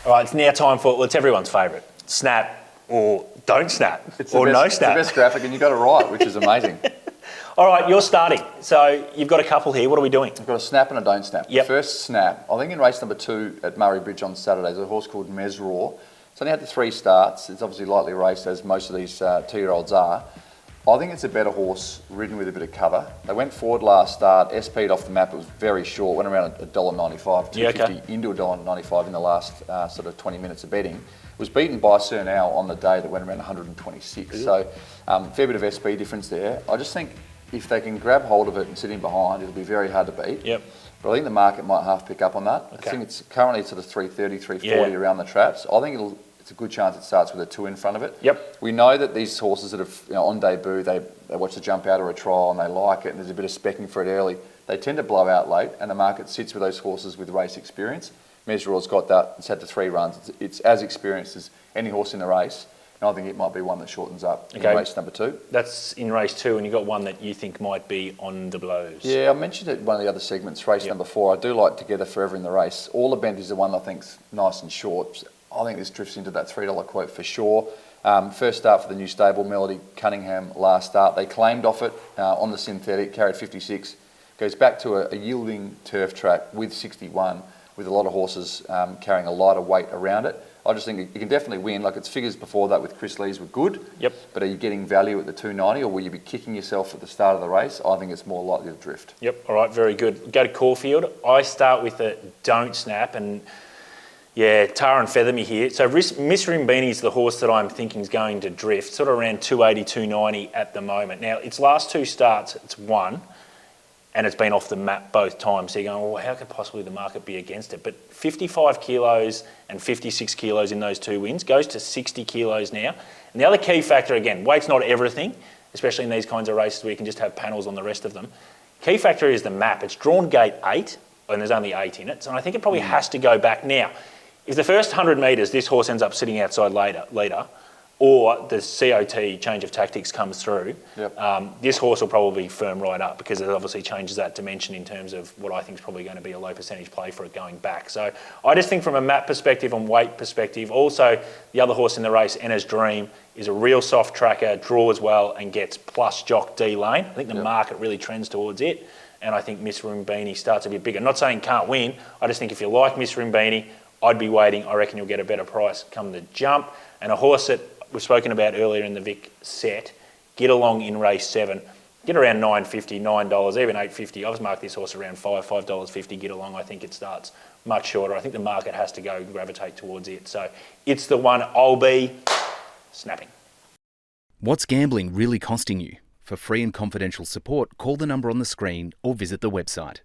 All right, it's now time for, well, it's everyone's favourite. Snap or don't snap, or no snap. It's the best graphic, and you got it right, which is amazing. All right, you're starting. So you've got a couple here. What are we doing? I've got a snap and a don't snap. Yep. The first snap, I think in race number 2 at Murray Bridge on Saturday, there's a horse called Mesraw. It's only had the 3 starts. It's obviously lightly raced, as most of these 2-year-olds are. I think it's a better horse, ridden with a bit of cover. They went forward last start, SP'd off the map. It was very short, went around $1.95, $2.50 into $1.95 in the last sort of 20 minutes of betting. It was beaten by Cernal on the day that went around 126. So fair bit of SP difference there. I just think if they can grab hold of it and sit in behind, it'll be very hard to beat. Yep. But I think the market might half pick up on that. Okay. I think it's currently sort of 330, 340 around the traps. I think it's a good chance it starts with a 2 in front of it. Yep. We know that these horses that have on debut, they watch the jump out or a trial and they like it, and there's a bit of specking for it early. They tend to blow out late, and the market sits with those horses with race experience. Mesraw's got that. It's had the 3 runs. It's as experienced as any horse in the race. And I think it might be one that shortens up in race number 2. That's in race 2, and you've got one that you think might be on the blows. Yeah, I mentioned it in one of the other segments, race number 4. I do like Together Forever in the race. All the Bent is the one I think's nice and short. I think this drifts into that $3 quote for sure. First start for the new stable, Melody Cunningham last start. They claimed off it on the synthetic, carried 56. Goes back to a yielding turf track with 61, with a lot of horses carrying a lighter weight around it. I just think you can definitely win. Like, its figures before that with Chris Lee's were good. Yep. But are you getting value at the 290, or will you be kicking yourself at the start of the race? I think it's more likely to drift. Yep. All right. Very good. Go to Caulfield. I start with a don't snap, and yeah, tar and feather me here. So Miss Rimbini is the horse that I'm thinking is going to drift, sort of around 280, 290 at the moment. Now, its last 2 starts, it's won, and it's been off the map both times. So you're going, well, how could possibly the market be against it? But 55 kilos and 56 kilos in those 2 wins, goes to 60 kilos now. And the other key factor, again, weight's not everything, especially in these kinds of races where you can just have panels on the rest of them. Key factor is the map. It's drawn gate 8, and there's only 8 in it. So I think it probably has to go back now. If the first 100 metres this horse ends up sitting outside leader, or the COT change of tactics comes through, this horse will probably firm right up, because it obviously changes that dimension in terms of what I think is probably going to be a low percentage play for it going back. So I just think from a map perspective and weight perspective, also the other horse in the race, Enna's Dream, is a real soft tracker, draws well and gets plus jock D lane. I think the market really trends towards it, and I think Miss Rimbini starts a bit bigger. Not saying can't win, I just think if you like Miss Rimbini, I'd be waiting. I reckon you'll get a better price come the jump. And a horse that we've spoken about earlier in the Vic set, Get Along in race 7, get around $9.50, $9, even $8.50. I've marked this horse around $5.50. Get Along, I think it starts much shorter. I think the market has to go gravitate towards it. So it's the one I'll be snapping. What's gambling really costing you? For free and confidential support, call the number on the screen or visit the website.